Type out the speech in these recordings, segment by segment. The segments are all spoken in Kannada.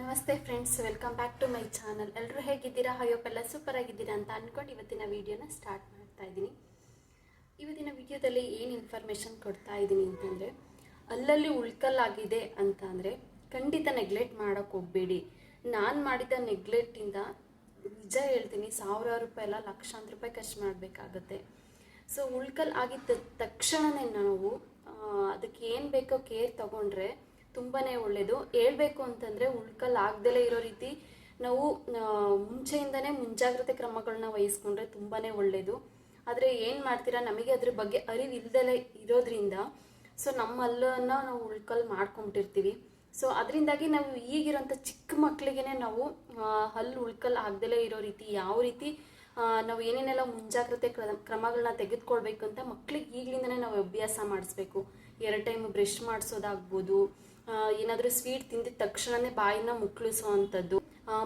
ನಮಸ್ತೆ friends, welcome back to my channel. ಎಲ್ಲರೂ ಹೇಗಿದ್ದೀರಾ? ಹೋಪ್ ಎಲ್ಲ ಸೂಪರ್ ಆಗಿದ್ದೀರಾ ಅಂತ ಅಂದ್ಕೊಂಡು ಇವತ್ತಿನ ವಿಡಿಯೋನ ಸ್ಟಾರ್ಟ್ ಮಾಡ್ತಾ ಇದ್ದೀನಿ. ಇವತ್ತಿನ ವಿಡಿಯೋದಲ್ಲಿ ಏನು ಇನ್ಫಾರ್ಮೇಷನ್ ಕೊಡ್ತಾ ಇದ್ದೀನಿ ಅಂತಂದರೆ, ಅಲ್ಲಲ್ಲಿ ಉಳ್ಕಲ್ಲಾಗಿದೆ ಅಂತ ಅಂದರೆ ಖಂಡಿತ ನೆಗ್ಲೆಕ್ಟ್ ಮಾಡೋಕ್ಕೆ ಹೋಗಬೇಡಿ. ನಾನು ಮಾಡಿದ ನೆಗ್ಲೆಕ್ಟಿಂದ ನಿಜ ಹೇಳ್ತೀನಿ, ಸಾವಿರಾರು ರೂಪಾಯಿ ಎಲ್ಲ ಲಕ್ಷಾಂತರ ರೂಪಾಯಿ ಖರ್ಚು ಮಾಡಬೇಕಾಗತ್ತೆ. ಸೊ ಉಳ್ಕಲ್ ಆಗಿದ್ದ ತಕ್ಷಣವೇ ನಾವು ಅದಕ್ಕೆ ಏನು ಬೇಕೋ ಕೇರ್ ತಗೊಂಡ್ರೆ ತುಂಬಾ ಒಳ್ಳೆಯದು. ಹೇಳ್ಬೇಕು ಅಂತಂದರೆ ಉಳ್ಕಲ್ ಆಗದಲೇ ಇರೋ ರೀತಿ ನಾವು ಮುಂಚೆಯಿಂದನೇ ಮುಂಜಾಗ್ರತೆ ಕ್ರಮಗಳನ್ನ ವಹಿಸ್ಕೊಂಡ್ರೆ ತುಂಬಾ ಒಳ್ಳೆಯದು. ಆದರೆ ಏನು ಮಾಡ್ತೀರಾ, ನಮಗೆ ಅದ್ರ ಬಗ್ಗೆ ಅರಿವು ಇಲ್ದಲೇ ಇರೋದ್ರಿಂದ ಸೊ ನಮ್ಮ ಹಲ್ಲನ್ನು ನಾವು ಉಳ್ಕಲ್ ಮಾಡ್ಕೊಂಬಿಟ್ಟಿರ್ತೀವಿ. ಸೊ ಅದರಿಂದಾಗಿ ನಾವು ಈಗಿರೋಂಥ ಚಿಕ್ಕ ಮಕ್ಕಳಿಗೆ ನಾವು ಹಲ್ಲು ಉಳ್ಕಲ್ ಆಗದಲೇ ಇರೋ ರೀತಿ ಯಾವ ರೀತಿ ನಾವು ಏನೇನೆಲ್ಲ ಮುಂಜಾಗ್ರತೆ ಕ್ರಮಗಳನ್ನ ತೆಗೆದುಕೊಳ್ಬೇಕು ಅಂತ ಮಕ್ಕಳಿಗೆ ಈಗಲಿಂದನೇ ನಾವು ಅಭ್ಯಾಸ ಮಾಡಿಸ್ಬೇಕು. 2 ಟೈಮ್ ಬ್ರಷ್ ಮಾಡಿಸೋದಾಗ್ಬೋದು, ಏನಾದರೂ ಸ್ವೀಟ್ ತಿಂದಿದ ತಕ್ಷಣವೇ ಬಾಯಿನ ಮುಕ್ಕಳಿಸೋ ಅಂಥದ್ದು,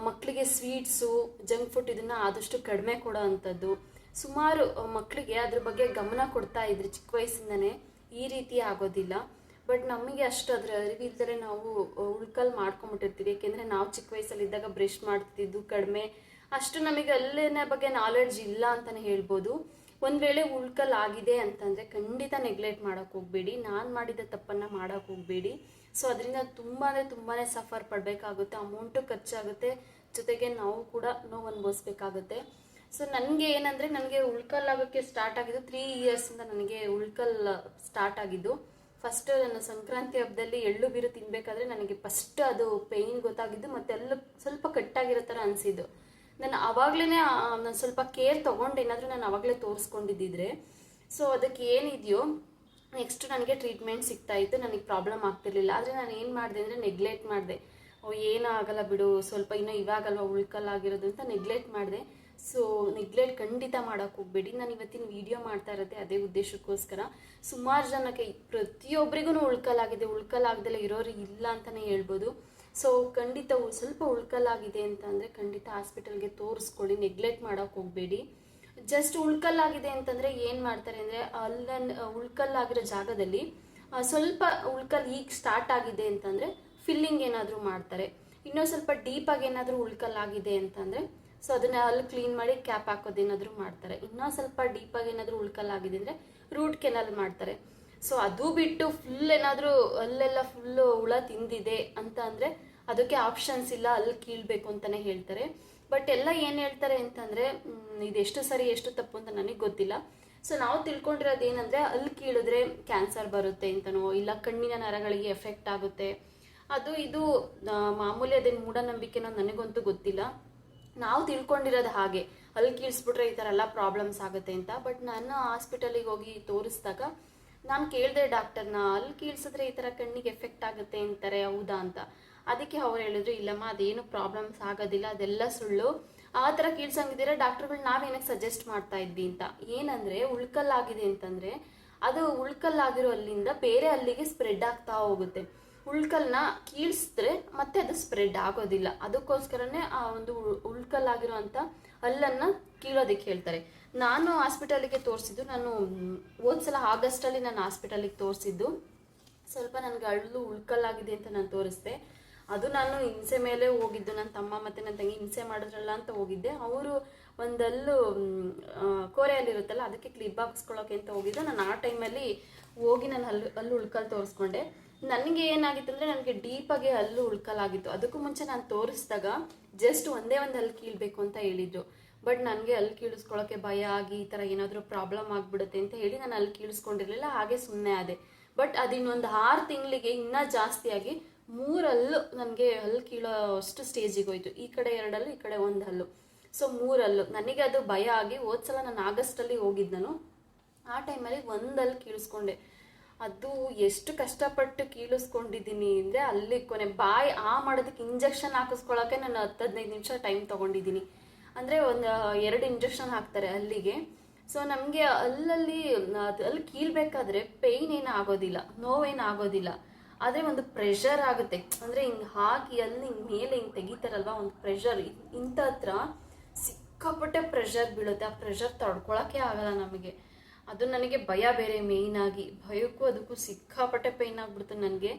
ಮಕ್ಕಳಿಗೆ ಸ್ವೀಟ್ಸು ಜಂಕ್ ಫುಡ್ ಇದನ್ನು ಆದಷ್ಟು ಕಡಿಮೆ ಕೊಡೋ ಅಂಥದ್ದು. ಸುಮಾರು ಮಕ್ಕಳಿಗೆ ಅದ್ರ ಬಗ್ಗೆ ಗಮನ ಕೊಡ್ತಾ ಇದ್ರಿ ಚಿಕ್ಕ ವಯಸ್ಸಿಂದನೇ ಈ ರೀತಿ ಆಗೋದಿಲ್ಲ. ಬಟ್ ನಮಗೆ ಅಷ್ಟು ಅದರ ಅರಿವಿಲ್ದರೆ ನಾವು ಉಳ್ಕಲ್ ಮಾಡ್ಕೊಂಬಿಟ್ಟಿರ್ತೀವಿ. ಏಕೆಂದರೆ ನಾವು ಚಿಕ್ಕ ವಯಸ್ಸಲ್ಲಿದ್ದಾಗ ಬ್ರಷ್ ಮಾಡ್ತಿದ್ದು ಕಡಿಮೆ, ಅಷ್ಟು ನಮಗೆ ಅಲ್ಲಿನ ಬಗ್ಗೆ ನಾಲೆಡ್ಜ್ ಇಲ್ಲ ಅಂತಲೇ ಹೇಳ್ಬೋದು. ಒಂದು ವೇಳೆ ಉಳ್ಕಲ್ ಆಗಿದೆ ಅಂತಂದರೆ ಖಂಡಿತ ನೆಗ್ಲೆಕ್ಟ್ ಮಾಡೋಕ್ಕೆ ಹೋಗಬೇಡಿ. ನಾನು ಮಾಡಿದ ತಪ್ಪನ್ನು ಮಾಡೋಕ್ಕೆ ಹೋಗಬೇಡಿ. ಸೊ ಅದರಿಂದ ತುಂಬಾ ಸಫರ್ ಪಡಬೇಕಾಗುತ್ತೆ, ಅಮೌಂಟು ಖರ್ಚಾಗುತ್ತೆ, ಜೊತೆಗೆ ನಾವು ಕೂಡ ನೋವು ಅನುಭವಿಸ್ಬೇಕಾಗುತ್ತೆ. ಸೊ ನನಗೆ ಏನಂದರೆ, ನನಗೆ ಉಳ್ಕಲ್ ಆಗೋಕ್ಕೆ ಸ್ಟಾರ್ಟ್ ಆಗಿದ್ದು 3 ಇಯರ್ಸಿಂದ ನನಗೆ ಉಳ್ಕಲ್ ಸ್ಟಾರ್ಟ್ ಆಗಿದ್ದು. ಫಸ್ಟ್ ನಾನು ಸಂಕ್ರಾಂತಿ ಹಬ್ಬದಲ್ಲಿ ಎಳ್ಳು ಬೀರು ತಿನ್ನಬೇಕಾದ್ರೆ ನನಗೆ ಫಸ್ಟ್ ಅದು ಪೇಯ್ನ್ ಗೊತ್ತಾಗಿದ್ದು, ಮತ್ತು ಎಲ್ಲ ಸ್ವಲ್ಪ ಕಟ್ಟಾಗಿರೋ ಥರ ಅನಿಸಿದ್ದು. ನಾನು ಆವಾಗಲೇ ನಾನು ಸ್ವಲ್ಪ ಕೇರ್ ತೊಗೊಂಡು ಏನಾದರೂ ನಾನು ಆವಾಗಲೇ ತೋರಿಸ್ಕೊಂಡಿದ್ದಿದ್ರೆ ಸೊ ಅದಕ್ಕೆ ಏನಿದೆಯೋ ನೆಕ್ಸ್ಟ್ ನನಗೆ ಟ್ರೀಟ್ಮೆಂಟ್ ಸಿಗ್ತಾಯಿತ್ತು, ನನಗೆ ಪ್ರಾಬ್ಲಮ್ ಆಗ್ತಿರ್ಲಿಲ್ಲ. ಆದರೆ ನಾನು ಏನು ಮಾಡಿದೆ ಅಂದರೆ ನೆಗ್ಲೆಕ್ಟ್ ಮಾಡಿದೆ. ಏನೂ ಆಗಲ್ಲ ಬಿಡು, ಸ್ವಲ್ಪ ಇನ್ನೂ ಇವಾಗಲ್ವ ಉಳ್ಕಲ್ ಆಗಿರೋದು ಅಂತ ನೆಗ್ಲೆಕ್ಟ್ ಮಾಡಿದೆ. ಸೊ ನೆಗ್ಲೆಕ್ಟ್ ಖಂಡಿತ ಮಾಡೋಕ್ಕೆ ಹೋಗಬೇಡಿ. ನಾನು ಇವತ್ತಿನ ವಿಡಿಯೋ ಮಾಡ್ತಾ ಇರೋದೇ ಅದೇ ಉದ್ದೇಶಕ್ಕೋಸ್ಕರ. ಸುಮಾರು ಜನಕ್ಕೆ ಪ್ರತಿಯೊಬ್ಬರಿಗೂ ಉಳ್ಕಲ್ ಆಗಿದೆ, ಉಳ್ಕಲ್ ಆಗದಲ್ಲೇ ಇರೋರು ಇಲ್ಲ ಅಂತಲೇ ಹೇಳ್ಬೋದು. ಸೊ ಖಂಡಿತ ಸ್ವಲ್ಪ ಉಳ್ಕಲ್ಲಾಗಿದೆ ಅಂತ ಅಂದರೆ ಖಂಡಿತ ಹಾಸ್ಪಿಟಲ್ಗೆ ತೋರಿಸ್ಕೊಳ್ಳಿ, ನೆಗ್ಲೆಕ್ಟ್ ಮಾಡೋಕ್ಕೆ ಹೋಗಬೇಡಿ. ಜಸ್ಟ್ ಉಳ್ಕಲ್ಲಾಗಿದೆ ಅಂತಂದರೆ ಏನು ಮಾಡ್ತಾರೆ ಅಂದರೆ, ಉಳ್ಕಲ್ಲಾಗಿರೋ ಜಾಗದಲ್ಲಿ ಸ್ವಲ್ಪ ಉಳ್ಕಲ್ ಈಗ ಸ್ಟಾರ್ಟ್ ಆಗಿದೆ ಅಂತಂದರೆ ಫಿಲ್ಲಿಂಗ್ ಏನಾದರೂ ಮಾಡ್ತಾರೆ. ಇನ್ನೂ ಸ್ವಲ್ಪ ಡೀಪಾಗಿ ಏನಾದರೂ ಉಳ್ಕಲ್ಲಾಗಿದೆ ಅಂತಂದರೆ ಸೊ ಅದನ್ನು ಅಲ್ಲಿ ಕ್ಲೀನ್ ಮಾಡಿ ಕ್ಯಾಪ್ ಹಾಕೋದೇನಾದರೂ ಮಾಡ್ತಾರೆ. ಇನ್ನೂ ಸ್ವಲ್ಪ ಡೀಪಾಗಿ ಏನಾದರೂ ಉಳ್ಕಲ್ಲಾಗಿದೆ ಅಂದರೆ ರೂಟ್ ಕೆನಾಲ್ ಮಾಡ್ತಾರೆ. ಸೊ ಅದು ಬಿಟ್ಟು ಫುಲ್ ಏನಾದರೂ ಅಲ್ಲೆಲ್ಲ ಫುಲ್ಲು ಹುಳ ತಿಂದಿದೆ ಅಂತ ಅಂದರೆ ಅದಕ್ಕೆ ಆಪ್ಷನ್ಸ್ ಇಲ್ಲ, ಅಲ್ಲಿ ಕೀಳಬೇಕು ಅಂತಲೇ ಹೇಳ್ತಾರೆ. ಬಟ್ ಎಲ್ಲ ಏನು ಹೇಳ್ತಾರೆ ಅಂತಂದರೆ, ಇದೆಷ್ಟು ಸರಿ ಎಷ್ಟು ತಪ್ಪು ಅಂತ ನನಗೆ ಗೊತ್ತಿಲ್ಲ. ಸೊ ನಾವು ತಿಳ್ಕೊಂಡಿರೋದು ಏನಂದರೆ, ಅಲ್ಲಿ ಕೀಳಿದ್ರೆ ಕ್ಯಾನ್ಸರ್ ಬರುತ್ತೆ ಅಂತನೋ, ಇಲ್ಲ ಕಣ್ಣಿನ ನರಗಳಿಗೆ ಎಫೆಕ್ಟ್ ಆಗುತ್ತೆ, ಅದು ಇದು ಮಾಮೂಲಿ, ಅದೇನು ಮೂಢನಂಬಿಕೆನೋ ನನಗಂತೂ ಗೊತ್ತಿಲ್ಲ. ನಾವು ತಿಳ್ಕೊಂಡಿರೋದು ಹಾಗೆ, ಅಲ್ಲಿ ಕೀಳಿಸ್ಬಿಟ್ರೆ ಈ ಥರ ಎಲ್ಲ ಪ್ರಾಬ್ಲಮ್ಸ್ ಆಗುತ್ತೆ ಅಂತ. ಬಟ್ ನಾನು ಹಾಸ್ಪಿಟಲಿಗೆ ಹೋಗಿ ತೋರಿಸಿದಾಗ ನಾನು ಕೇಳಿದೆ ಡಾಕ್ಟರ್ನ, ಅಲ್ಲಿ ಕೀಳ್ಸಿದ್ರೆ ಈ ಥರ ಕಣ್ಣಿಗೆ ಎಫೆಕ್ಟ್ ಆಗುತ್ತೆ ಅಂತಾರೆ, ಹೌದಾ ಅಂತ. ಅದಕ್ಕೆ ಅವ್ರು ಹೇಳಿದ್ರು, ಇಲ್ಲಮ್ಮ ಅದೇನು ಪ್ರಾಬ್ಲಮ್ಸ್ ಆಗೋದಿಲ್ಲ, ಅದೆಲ್ಲ ಸುಳ್ಳು, ಆ ಥರ ಕೀಳ್ಸಂಗಿದ್ದೀರ ಡಾಕ್ಟರ್ಗಳು ನಾವೇನಕ್ಕೆ ಸಜೆಸ್ಟ್ ಮಾಡ್ತಾ ಇದ್ವಿ ಅಂತ. ಏನಂದರೆ ಉಳ್ಕಲ್ಲಾಗಿದೆ ಅಂತಂದರೆ ಅದು ಉಳ್ಕಲ್ಲಾಗಿರೋ ಅಲ್ಲಿಂದ ಬೇರೆ ಅಲ್ಲಿಗೆ ಸ್ಪ್ರೆಡ್ ಆಗ್ತಾ ಹೋಗುತ್ತೆ. ಉಳ್ಕಲ್ನ ಕೀಳ್ಸಿದ್ರೆ ಮತ್ತೆ ಅದು ಸ್ಪ್ರೆಡ್ ಆಗೋದಿಲ್ಲ. ಅದಕ್ಕೋಸ್ಕರನೇ ಆ ಒಂದು ಉಳ್ಕಲ್ಲಾಗಿರೋ ಅಂಥ ಹಲ್ಲನ್ನು ಕೀಳೋದಕ್ಕೆ ಹೇಳ್ತಾರೆ. ನಾನು ಹಾಸ್ಪಿಟಲಿಗೆ ತೋರಿಸಿದ್ದು, ನಾನು ಹೋದ್ಸಲ ಆಗಸ್ಟಲ್ಲಿ ನಾನು ಹಾಸ್ಪಿಟಲಿಗೆ ತೋರಿಸಿದ್ದು. ಸ್ವಲ್ಪ ನನಗೆ ಹಲ್ಲು ಉಳ್ಕಲ್ಲಾಗಿದೆ ಅಂತ ನಾನು ತೋರಿಸ್ದೆ. ಅದು ನಾನು ಹಿಂಸೆ ಮೇಲೆ ಹೋಗಿದ್ದು, ನನ್ನ ತಮ್ಮ ಮತ್ತು ನನ್ನ ತಂಗಿ ಹಿಂಸೆ ಮಾಡಿದ್ರಲ್ಲ ಅಂತ ಹೋಗಿದ್ದೆ. ಅವರು ಒಂದಲ್ಲು ಕೋರೆಯಲ್ಲಿರುತ್ತಲ್ಲ ಅದಕ್ಕೆ ಕ್ಲಿಪ್ ಹಾಕ್ಸ್ಕೊಳ್ಳೋಕೆ ಅಂತ ಹೋಗಿದ್ದು. ನಾನು ಆ ಟೈಮಲ್ಲಿ ಹೋಗಿ ನಾನು ಹಲ್ಲು ಉಳ್ಕಲ್ ತೋರಿಸ್ಕೊಂಡೆ. ನನಗೆ ಏನಾಗಿತ್ತು ಅಂದರೆ, ನನಗೆ ಡೀಪಾಗಿ ಹಲ್ಲು ಉಳ್ಕಲ್ಲಾಗಿತ್ತು. ಅದಕ್ಕೂ ಮುಂಚೆ ನಾನು ತೋರಿಸಿದಾಗ ಜಸ್ಟ್ ಒಂದೇ ಒಂದು ಹಲ್ಲು ಕೀಳಬೇಕು ಅಂತ ಹೇಳಿದ್ರು. ಬಟ್ ನನಗೆ ಹಲ್ಲು ಕೀಳಿಸ್ಕೊಳ್ಳೋಕ್ಕೆ ಭಯ ಆಗಿ ಈ ಥರ ಏನಾದರೂ ಪ್ರಾಬ್ಲಮ್ ಆಗಿಬಿಡುತ್ತೆ ಅಂತ ಹೇಳಿ ನಾನು ಹಲ್ಲು ಕೀಳಿಸ್ಕೊಂಡಿರಲಿಲ್ಲ, ಹಾಗೆ ಸುಮ್ಮನೆ ಆದೆ. ಬಟ್ ಅದು ಇನ್ನೊಂದು 6 ತಿಂಗಳಿಗೆ ಇನ್ನೂ ಜಾಸ್ತಿಯಾಗಿ 3 ಹಲ್ಲು ನನಗೆ ಹಲ್ಲು ಕೀಳೋ ಅಷ್ಟು ಸ್ಟೇಜಿಗೆ ಹೋಯ್ತು. ಈ ಕಡೆ 2 ಹಲ್ಲು, ಈ ಕಡೆ 1 ಹಲ್ಲು, ಸೊ 3 ಹಲ್ಲು. ನನಗೆ ಅದು ಭಯ ಆಗಿ ಹೋದ್ಸಲ ನಾನು ಆಗಸ್ಟಲ್ಲಿ ಹೋಗಿದ್ದು. ನಾನು ಆ ಟೈಮಲ್ಲಿ 1 ಹಲ್ಲು ಕೀಳಿಸ್ಕೊಂಡೆ. ಅದು ಎಷ್ಟು ಕಷ್ಟಪಟ್ಟು ಕೀಳಿಸ್ಕೊಂಡಿದ್ದೀನಿ ಅಂದರೆ, ಅಲ್ಲಿ ಕೊನೆ ಬಾಯಿ ಮಾಡೋದಕ್ಕೆ ಇಂಜೆಕ್ಷನ್ ಹಾಕಿಸ್ಕೊಳ್ಳೋಕ್ಕೆ ನಾನು 10-15 ನಿಮಿಷ ಟೈಮ್ ತೊಗೊಂಡಿದ್ದೀನಿ. ಅಂದರೆ ಒಂದು 2 ಇಂಜೆಕ್ಷನ್ ಹಾಕ್ತಾರೆ ಅಲ್ಲಿಗೆ. ಸೊ ನಮಗೆ ಅಲ್ಲಿ ಕೀಳ್ಬೇಕಾದ್ರೆ ಪೇಯ್ನ್ ಏನು ಆಗೋದಿಲ್ಲ, ನೋವೇನು ಆಗೋದಿಲ್ಲ, ಆದರೆ ಒಂದು ಪ್ರೆಷರ್ ಆಗುತ್ತೆ. ಅಂದರೆ ಹಿಂಗೆ ಹಾಕಿ ಅಲ್ಲಿ ಹಿಂಗೆ ಮೇಲೆ ಹಿಂಗೆ ತೆಗಿತಾರಲ್ವ, ಒಂದು ಪ್ರೆಷರ್ ಇಂಥ ಹತ್ರ ಸಿಕ್ಕಾಪಟ್ಟೆ ಪ್ರೆಷರ್ ಬೀಳುತ್ತೆ. ಆ ಪ್ರೆಷರ್ ತಡ್ಕೊಳಕ್ಕೆ ಆಗಲ್ಲ ನಮಗೆ. ಅದು ನನಗೆ ಭಯ ಬೇರೆ, ಮೇಯ್ನಾಗಿ ಭಯಕ್ಕೂ ಅದಕ್ಕೂ ಸಿಕ್ಕಾಪಟ್ಟೆ ಪೇಯ್ನ್ ಆಗ್ಬಿಡ್ತು ನನಗೆ.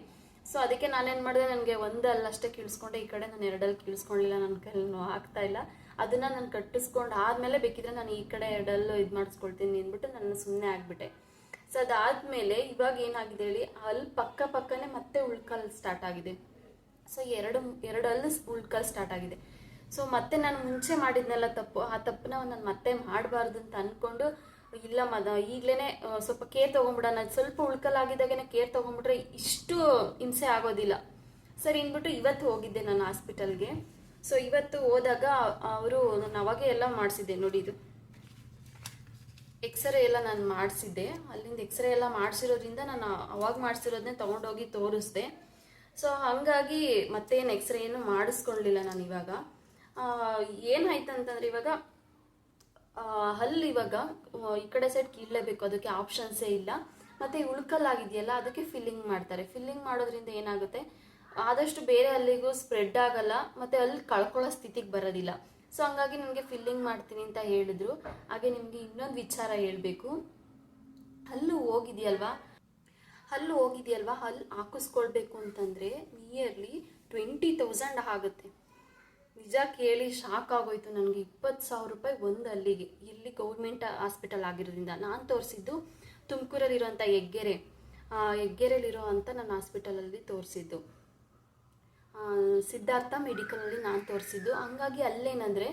ಸೊ ಅದಕ್ಕೆ ನಾನೇನು ಮಾಡಿದೆ, ನನಗೆ ಒಂದು ಅಲ್ಲಷ್ಟೇ ಕೀಳ್ಸ್ಕೊಂಡೆ, ಈ ಕಡೆ ನಾನು ಎರಡಲ್ಲಿ ಕೀಳ್ಸ್ಕೊಂಡಿಲ್ಲ, ನನ್ನ ಕೈಲಿ ಆಗ್ತಾ ಇಲ್ಲ. ಅದನ್ನು ನಾನು ಕಟ್ಟಿಸ್ಕೊಂಡು ಆದಮೇಲೆ ಬೇಕಿದ್ರೆ ನಾನು ಈ ಕಡೆ ಎರಡಲ್ಲೂ ಇದು ಮಾಡಿಸ್ಕೊಳ್ತೀನಿ ಅಂದ್ಬಿಟ್ಟು ನಾನು ಸುಮ್ಮನೆ ಆಗಿಬಿಟ್ಟೆ. ಸೊ ಅದಾದಮೇಲೆ ಇವಾಗ ಏನಾಗಿದೆ ಹೇಳಿ, ಅಲ್ಲಿ ಪಕ್ಕನೇ ಮತ್ತೆ ಉಳ್ಕಲ್ ಸ್ಟಾರ್ಟ್ ಆಗಿದೆ. ಸೊ ಎರಡು ಅಲ್ಲಿ ಉಳ್ಕಲ್ ಸ್ಟಾರ್ಟ್ ಆಗಿದೆ. ಸೊ ಮತ್ತೆ ನಾನು ಮುಂಚೆ ಮಾಡಿದ್ನೆಲ್ಲ ತಪ್ಪು, ಆ ತಪ್ಪನ್ನ ನಾನು ಮತ್ತೆ ಮಾಡಬಾರ್ದು ಅಂತ ಅಂದ್ಕೊಂಡು, ಇಲ್ಲ ಈಗಲೇ ಸ್ವಲ್ಪ ಕೇರ್ ತೊಗೊಂಡ್ಬಿಡೋಣ, ಸ್ವಲ್ಪ ಉಳ್ಕಲಾಗಿದ್ದಾಗೇ ಕೇರ್ ತೊಗೊಂಡ್ಬಿಟ್ರೆ ಇಷ್ಟು ಹಿಂಸೆ ಆಗೋದಿಲ್ಲ ಸರಿ ಅಂದ್ಬಿಟ್ಟು ಇವತ್ತು ಹೋಗಿದ್ದೆ ನಾನು ಹಾಸ್ಪಿಟಲ್ಗೆ. ಸೊ ಇವತ್ತು ಹೋದಾಗ ಅವರು, ನಾನು ಅವಾಗೆ ಎಲ್ಲ ಮಾಡಿಸಿದ್ದೆ ನೋಡಿ, ಇದು ಎಕ್ಸ್ರೇ ಎಲ್ಲ ನಾನು ಮಾಡಿಸಿದ್ದೆ. ಅಲ್ಲಿಂದ ಎಕ್ಸ್ರೇ ಎಲ್ಲ ಮಾಡಿಸಿರೋದ್ರಿಂದ ನಾನು ಅವಾಗ ಮಾಡಿಸಿರೋದನ್ನೇ ತೊಗೊಂಡೋಗಿ ತೋರಿಸ್ದೆ. ಸೊ ಹಾಗಾಗಿ ಮತ್ತೇನು ಎಕ್ಸ್ರೇ ಏನು ಮಾಡಿಸ್ಕೊಳ್ಳಲಿಲ್ಲ ನಾನು. ಇವಾಗ ಏನಾಯ್ತು ಅಂತಂದರೆ, ಇವಾಗ ಹಲ್ಲು ಇವಾಗ ಈ ಕಡೆ ಸೈಡ್ ಕೀಳಲೇಬೇಕು, ಅದಕ್ಕೆ ಆಪ್ಷನ್ಸೇ ಇಲ್ಲ. ಮತ್ತು ಉಳ್ಕಲ್ಲಾಗಿದೆಯಲ್ಲ ಅದಕ್ಕೆ ಫಿಲ್ಲಿಂಗ್ ಮಾಡ್ತಾರೆ. ಫಿಲ್ಲಿಂಗ್ ಮಾಡೋದ್ರಿಂದ ಏನಾಗುತ್ತೆ, ಆದಷ್ಟು ಬೇರೆ ಹಲ್ಲಿಗೂ ಸ್ಪ್ರೆಡ್ ಆಗಲ್ಲ, ಮತ್ತು ಅಲ್ಲಿ ಕಳ್ಕೊಳ್ಳೋ ಸ್ಥಿತಿಗೆ ಬರೋದಿಲ್ಲ. ಸೊ ಹಂಗಾಗಿ ನನಗೆ ಫಿಲ್ಲಿಂಗ್ ಮಾಡ್ತೀನಿ ಅಂತ ಹೇಳಿದ್ರು. ಹಾಗೆ ನಿಮಗೆ ಇನ್ನೊಂದು ವಿಚಾರ ಹೇಳಬೇಕು, ಹಲ್ಲು ಹೋಗಿದೆಯಲ್ವಾ, ಹಲ್ಲು ಹಾಕಿಸ್ಕೊಳ್ಬೇಕು ಅಂತಂದರೆ ನಿಯರ್ಲಿ 20,000 ಆಗುತ್ತೆ. ನಿಜ ಕೇಳಿ ಶಾಕ್ ಆಗೋಯ್ತು ನನಗೆ. 20,000 ರೂಪಾಯಿ ಒಂದು ಹಲ್ಲಿಗೆ, ಇಲ್ಲಿ ಗೌರ್ಮೆಂಟ್ ಹಾಸ್ಪಿಟಲ್ ಆಗಿರೋದ್ರಿಂದ. ನಾನು ತೋರಿಸಿದ್ದು ತುಮಕೂರಲ್ಲಿರೋಂಥ ಹೆಗ್ಗೆರೆಲಿರೋ ಅಂಥ ನನ್ನ ಹಾಸ್ಪಿಟಲಲ್ಲಿ ತೋರಿಸಿದ್ದು, ಸಿದ್ಧಾರ್ಥ ಮೆಡಿಕಲಲ್ಲಿ ನಾನು ತೋರಿಸಿದ್ದು. ಹಂಗಾಗಿ ಅಲ್ಲೇನಂದರೆ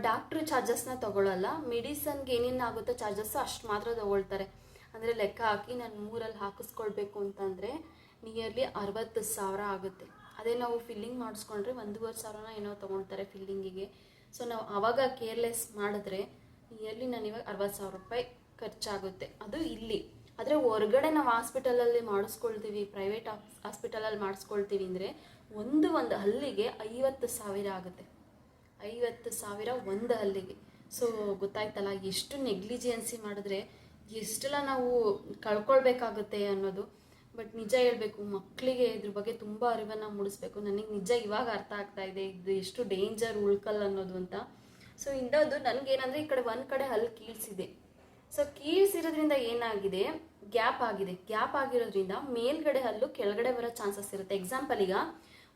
ಡಾಕ್ಟ್ರು ಚಾರ್ಜಸ್ನ ತೊಗೊಳ್ಳಲ್ಲ, ಮೆಡಿಸನ್ಗೆ ಏನೇನಾಗುತ್ತೋ ಚಾರ್ಜಸ್ಸು ಅಷ್ಟು ಮಾತ್ರ ತೊಗೊಳ್ತಾರೆ. ಅಂದರೆ ಲೆಕ್ಕ ಹಾಕಿ ನಾನು 3 ಹಾಕಿಸ್ಕೊಳ್ಬೇಕು ಅಂತಂದರೆ ನಿಯರ್ಲಿ 60,000 ಆಗುತ್ತೆ. ಅದೇ ನಾವು ಫಿಲ್ಲಿಂಗ್ ಮಾಡಿಸ್ಕೊಂಡ್ರೆ 1,500 ಏನೋ ತೊಗೊಳ್ತಾರೆ ಫಿಲ್ಲಿಂಗಿಗೆ. ಸೊ ನಾವು ಆವಾಗ ಕೇರ್ಲೆಸ್ ಮಾಡಿದ್ರೆ ನಿಯರ್ಲಿ ನನಗಿವಾಗ 60,000 ರೂಪಾಯಿ ಖರ್ಚಾಗುತ್ತೆ, ಅದು ಇಲ್ಲಿ. ಆದರೆ ಹೊರಗಡೆ ನಾವು ಹಾಸ್ಪಿಟಲಲ್ಲಿ ಮಾಡಿಸ್ಕೊಳ್ತೀವಿ, ಪ್ರೈವೇಟ್ ಹಾಸ್ಪಿಟಲಲ್ಲಿ ಮಾಡಿಸ್ಕೊಳ್ತೀವಿ ಅಂದರೆ ಒಂದು ಹಲ್ಲಿಗೆ 50,000 ಆಗುತ್ತೆ. 50,000 ಒಂದು ಹಲ್ಲಿಗೆ. ಸೊ ಗೊತ್ತಾಯ್ತಲ್ಲ ಎಷ್ಟು ನೆಗ್ಲಿಜೆನ್ಸಿ ಮಾಡಿದ್ರೆ ಎಷ್ಟೆಲ್ಲ ನಾವು ಕಳ್ಕೊಳ್ಬೇಕಾಗುತ್ತೆ ಅನ್ನೋದು. ಬಟ್ ನಿಜ ಹೇಳಬೇಕು, ಮಕ್ಕಳಿಗೆ ಇದ್ರ ಬಗ್ಗೆ ತುಂಬ ಅರಿವನ್ನು ಮೂಡಿಸ್ಬೇಕು. ನನಗೆ ನಿಜ ಇವಾಗ ಅರ್ಥ ಆಗ್ತಾ ಇದೆ ಇದು ಎಷ್ಟು ಡೇಂಜರ್ ಉಳ್ಕಲ್ ಅನ್ನೋದು ಅಂತ. ಸೊ ಇನ್ನೊಂದು ನನಗೇನಂದರೆ, ಈ ಕಡೆ ಒಂದು ಕಡೆ ಹಲ್ಲು ಕೀಳ್ಸಿದೆ. ಸೊ ಕೀಳ್ಸಿರೋದ್ರಿಂದ ಏನಾಗಿದೆ, ಗ್ಯಾಪ್ ಆಗಿರೋದ್ರಿಂದ ಮೇಲ್ಗಡೆ ಹಲ್ಲು ಕೆಳಗಡೆ ಬರೋ ಚಾನ್ಸಸ್ ಇರುತ್ತೆ. ಎಕ್ಸಾಂಪಲ್, ಈಗ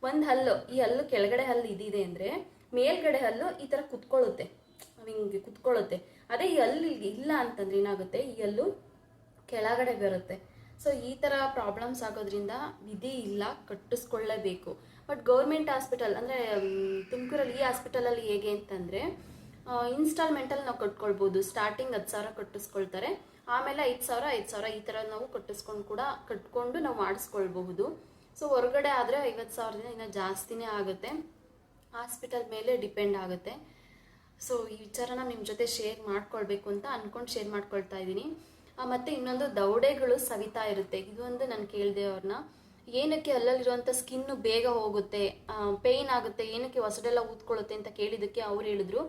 ಒಂದು ಹಲ್ಲು, ಈ ಹಲ್ಲು ಕೆಳಗಡೆ ಹಲ್ಲು ಇದಿದೆ ಅಂದರೆ ಮೇಲ್ಗಡೆ ಹಲ್ಲು ಈ ಥರ ಹಿಂಗೆ ಕುತ್ಕೊಳ್ಳುತ್ತೆ. ಅದೇ ಈ ಹಲ್ಲು ಇಲ್ಲ ಅಂತಂದ್ರೆ ಏನಾಗುತ್ತೆ, ಈ ಹಲ್ಲು ಕೆಳಗಡೆ ಬರುತ್ತೆ. ಸೊ ಈ ಥರ ಪ್ರಾಬ್ಲಮ್ಸ್ ಆಗೋದ್ರಿಂದ ವಿಧಿ ಇಲ್ಲ, ಕಟ್ಟಿಸ್ಕೊಳ್ಳೇಬೇಕು. ಬಟ್ ಗೌರ್ಮೆಂಟ್ ಹಾಸ್ಪಿಟಲ್ ಅಂದರೆ ತುಮಕೂರಲ್ಲಿ ಈ ಹಾಸ್ಪಿಟಲಲ್ಲಿ ಹೇಗೆ ಅಂತಂದರೆ ಇನ್ಸ್ಟಾಲ್ಮೆಂಟಲ್ಲಿ ನಾವು ಕಟ್ಕೊಳ್ಬೋದು. ಸ್ಟಾರ್ಟಿಂಗ್ 10,000 ಕಟ್ಟಿಸ್ಕೊಳ್ತಾರೆ, ಆಮೇಲೆ 5,000 ಈ ಥರ ನಾವು ಕಟ್ಕೊಂಡು ನಾವು ಮಾಡಿಸ್ಕೊಳ್ಬಹುದು. ಸೊ ಹೊರಗಡೆ ಆದರೆ 50,000 ಇನ್ನೂ ಜಾಸ್ತಿನೇ ಆಗುತ್ತೆ, ಹಾಸ್ಪಿಟಲ್ ಮೇಲೆ ಡಿಪೆಂಡ್ ಆಗುತ್ತೆ. ಸೊ ಈ ವಿಚಾರನ ನಿಮ್ಮ ಜೊತೆ ಶೇರ್ ಮಾಡ್ಕೊಳ್ಬೇಕು ಅಂತ ಅಂದ್ಕೊಂಡು ಶೇರ್ ಮಾಡ್ಕೊಳ್ತಾ ಇದ್ದೀನಿ. ಮತ್ತು ಇನ್ನೊಂದು, ದವಡೆಗಳು ಸವಿತಾ ಇರುತ್ತೆ. ಇದೊಂದು ನಾನು ಕೇಳಿದೆ ಅವ್ರನ್ನ, ಏನಕ್ಕೆ ಅಲ್ಲಲ್ಲಿರುವಂಥ ಸ್ಕಿನ್ನು ಬೇಗ ಹೋಗುತ್ತೆ, ಪೇಯ್ನ್ ಆಗುತ್ತೆ, ಏನಕ್ಕೆ ಹೊಸಡೆಲ್ಲ ಊದ್ಕೊಳ್ಳುತ್ತೆ ಅಂತ ಕೇಳಿದ್ದಕ್ಕೆ ಅವ್ರು ಹೇಳಿದ್ರು,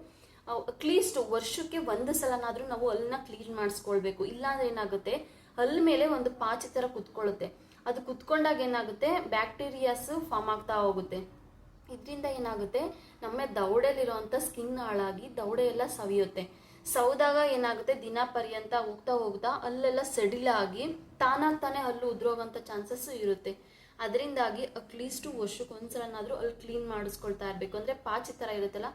ಅಟ್ಲೀಸ್ಟ್ ವರ್ಷಕ್ಕೆ 1 ಸಲನಾದರೂ ನಾವು ಹಲ್ಲನ್ನ ಕ್ಲೀನ್ ಮಾಡಿಸ್ಕೊಳ್ಬೇಕು. ಇಲ್ಲಾಂದ್ರೆ ಏನಾಗುತ್ತೆ, ಹಲ್ಲು ಮೇಲೆ ಒಂದು ಪಾಚಿ ಥರ ಕುತ್ಕೊಳ್ಳುತ್ತೆ. ಅದು ಕುತ್ಕೊಂಡಾಗ ಏನಾಗುತ್ತೆ, ಬ್ಯಾಕ್ಟೀರಿಯಾಸ್ ಫಾರ್ಮ್ ಆಗ್ತಾ ಹೋಗುತ್ತೆ. ಇದರಿಂದ ಏನಾಗುತ್ತೆ, ನಮ್ಮ ದವಡೆಯಲ್ಲಿರುವಂಥ ಸ್ಕಿನ್ ಹಾಳಾಗಿ ದವಡೆ ಎಲ್ಲ ಸವಿಯುತ್ತೆ. ಸೌದಾಗ ಏನಾಗುತ್ತೆ, ದಿನ ಪರ್ಯಂತ ಹೋಗ್ತಾ ಅಲ್ಲೆಲ್ಲ ಸಡಿಲಾಗಿ ತಾನಾಗ್ತಾನೆ ಹಲ್ಲು ಉದ್ರೋಗಂಥ ಚಾನ್ಸಸ್ಸು ಇರುತ್ತೆ. ಅದರಿಂದಾಗಿ ಅಟ್ಲೀಸ್ಟು ವರ್ಷಕ್ಕೆ 1 ಸಲನಾದರೂ ಅಲ್ಲಿ ಕ್ಲೀನ್ ಮಾಡಿಸ್ಕೊಳ್ತಾ ಇರಬೇಕು. ಅಂದರೆ ಪಾಚಿ ಥರ ಇರುತ್ತಲ್ಲ,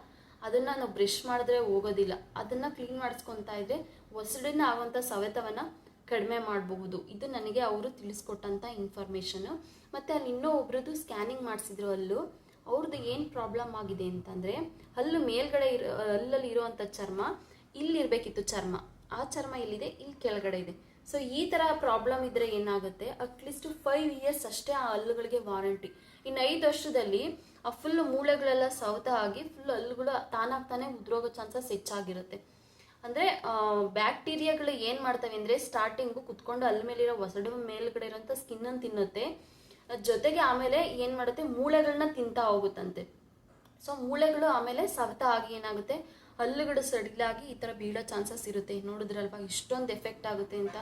ಅದನ್ನು ನಾವು ಬ್ರಷ್ ಮಾಡಿದ್ರೆ ಹೋಗೋದಿಲ್ಲ, ಅದನ್ನು ಕ್ಲೀನ್ ಮಾಡಿಸ್ಕೊತಾ ಇದ್ರೆ ಹೊಸಡಿನ ಆಗುವಂಥ ಸವೆತವನ್ನು ಕಡಿಮೆ ಮಾಡಬಹುದು. ಇದು ನನಗೆ ಅವರು ತಿಳಿಸ್ಕೊಟ್ಟಂಥ ಇನ್ಫಾರ್ಮೇಷನು. ಮತ್ತು ಅಲ್ಲಿ ಇನ್ನೂ ಒಬ್ರದ್ದು ಸ್ಕ್ಯಾನಿಂಗ್ ಮಾಡಿಸಿದ್ರು ಹಲ್ಲು. ಅವ್ರದ್ದು ಏನು ಪ್ರಾಬ್ಲಮ್ ಆಗಿದೆ ಅಂತಂದರೆ, ಹಲ್ಲು ಮೇಲ್ಗಡೆ ಹಲ್ಲಲ್ಲಿ ಇರುವಂಥ ಚರ್ಮ ಇಲ್ಲಿರಬೇಕಿತ್ತು, ಆ ಚರ್ಮ ಇಲ್ಲಿದೆ, ಇಲ್ಲಿ ಕೆಳಗಡೆ ಇದೆ. ಸೊ ಈ ಥರ ಪ್ರಾಬ್ಲಮ್ ಇದ್ದರೆ ಏನಾಗುತ್ತೆ, ಅಟ್ಲೀಸ್ಟ್ 5 ಇಯರ್ಸ್ ಅಷ್ಟೇ ಆ ಹಲ್ಲುಗಳಿಗೆ ವಾರಂಟಿ. ಇನ್ನು 5 ವರ್ಷದಲ್ಲಿ ಆ ಫುಲ್ ಮೂಳೆಗಳೆಲ್ಲ ಸವತ ಆಗಿ ಫುಲ್ ಹಲ್ಲುಗಳು ತಾನಾಗ್ತಾನೆ ಉದ್ರೋಗೋ ಚಾನ್ಸಸ್ ಹೆಚ್ಚಾಗಿರುತ್ತೆ. ಅಂದರೆ ಬ್ಯಾಕ್ಟೀರಿಯಾಗಳು ಏನು ಮಾಡ್ತವೆ ಅಂದರೆ, ಸ್ಟಾರ್ಟಿಂಗು ಕುತ್ಕೊಂಡು ಹಲ್ಲು ಮೇಲಿರೋ ಹೊಸಡು ಮೇಲ್ಗಡೆ ಇರೋಂಥ ಸ್ಕಿನ್ನನ್ನು ತಿನ್ನುತ್ತೆ, ಜೊತೆಗೆ ಆಮೇಲೆ ಏನು ಮಾಡುತ್ತೆ, ಮೂಳೆಗಳನ್ನ ತಿಂತಾ ಹೋಗುತ್ತಂತೆ. ಸೊ ಮೂಳೆಗಳು ಆಮೇಲೆ ಸವತ ಆಗಿ ಏನಾಗುತ್ತೆ, ಹಲ್ಲುಗಳು ಸಡಿಲಾಗಿ ಈ ಥರ ಬೀಳೋ ಚಾನ್ಸಸ್ ಇರುತ್ತೆ. ನೋಡಿದ್ರಲ್ವಾ ಇಷ್ಟೊಂದು ಎಫೆಕ್ಟ್ ಆಗುತ್ತೆ ಅಂತ.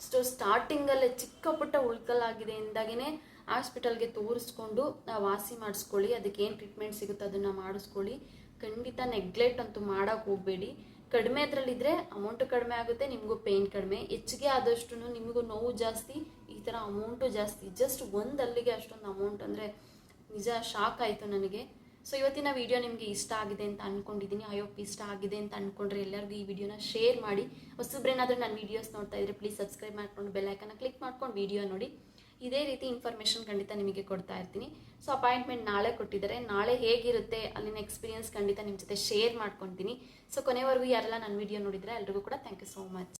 ಸೊ ಸ್ಟಾರ್ಟಿಂಗಲ್ಲೇ ಚಿಕ್ಕ ಪುಟ್ಟ ಉಳ್ಕಲಾಗಿದೆ ಎಂದಾಗೇ ಹಾಸ್ಪಿಟಲ್ಗೆ ತೋರಿಸ್ಕೊಂಡು ವಾಸಿ ಮಾಡಿಸ್ಕೊಳ್ಳಿ. ಅದಕ್ಕೆ ಏನು ಟ್ರೀಟ್ಮೆಂಟ್ ಸಿಗುತ್ತೆ ಅದನ್ನು ಮಾಡಿಸ್ಕೊಳ್ಳಿ. ಖಂಡಿತ ನೆಗ್ಲೆಕ್ಟ್ ಅಂತೂ ಮಾಡೋಕ್ಕೆ ಹೋಗಬೇಡಿ. ಕಡಿಮೆ ಅದರಲ್ಲಿದ್ದರೆ ಅಮೌಂಟು ಕಡಿಮೆ ಆಗುತ್ತೆ, ನಿಮಗೂ ಪೇಯ್ನ್ ಕಡಿಮೆ. ಹೆಚ್ಚಿಗೆ ಆದಷ್ಟು ನಿಮಗೂ ನೋವು ಜಾಸ್ತಿ, ಈ ಥರ ಅಮೌಂಟು ಜಾಸ್ತಿ. ಜಸ್ಟ್ ಒಂದು ಅಲ್ಲಿಗೆ ಅಷ್ಟೊಂದು ಅಮೌಂಟ್ ಅಂದರೆ ನಿಜ ಶಾಕ್ ಆಯಿತು ನನಗೆ. ಸೊ ಇವತ್ತಿನ ವಿಡಿಯೋ ನಿಮಗೆ ಇಷ್ಟ ಆಗಿದೆ ಅಂತ ಅಂದ್ಕೊಂಡಿದ್ದೀನಿ. ಐ ಹೋಪ್ ಇಷ್ಟ ಆಗಿದೆ ಅಂತ ಅಂದ್ಕೊಂಡ್ರೆ ಎಲ್ಲರಿಗೂ ಈ ವಿಡಿಯೋನ ಶೇರ್ ಮಾಡಿ. ಹೊಸಬ್ರೇನಾದರೂ ನನ್ನ ವೀಡಿಯೋಸ್ ನೋಡ್ತಾ ಇದ್ದರೆ ಪ್ಲೀಸ್ ಸಬ್ಸ್ಕ್ರೈಬ್ ಮಾಡ್ಕೊಂಡು ಬೆಲ್ ಐಕನ್ನ ಕ್ಲಿಕ್ ಮಾಡ್ಕೊಂಡು ವಿಡಿಯೋ ನೋಡಿ. ಇದೇ ರೀತಿ ಇನ್ಫಾರ್ಮೇಷನ್ ಖಂಡಿತ ನಿಮಗೆ ಕೊಡ್ತಾ ಇರ್ತೀನಿ. ಸೊ ಅಪಾಯಿಂಟ್ಮೆಂಟ್ ನಾಳೆ ಕೊಟ್ಟಿದ್ದಾರೆ, ನಾಳೆ ಹೇಗಿರುತ್ತೆ ಅಲ್ಲಿನ ಎಕ್ಸ್ಪೀರಿಯನ್ಸ್ ಖಂಡಿತ ನಿಮ್ಮ ಜೊತೆ ಶೇರ್ ಮಾಡ್ಕೊತೀನಿ. ಸೊ ಕೊನೆವರೆಗೂ ಯಾರೆಲ್ಲ ನನ್ನ ವಿಡಿಯೋ ನೋಡಿದರೆ ಎಲ್ರಿಗೂ ಕೂಡ ಥ್ಯಾಂಕ್ ಯು ಸೋ ಮಚ್.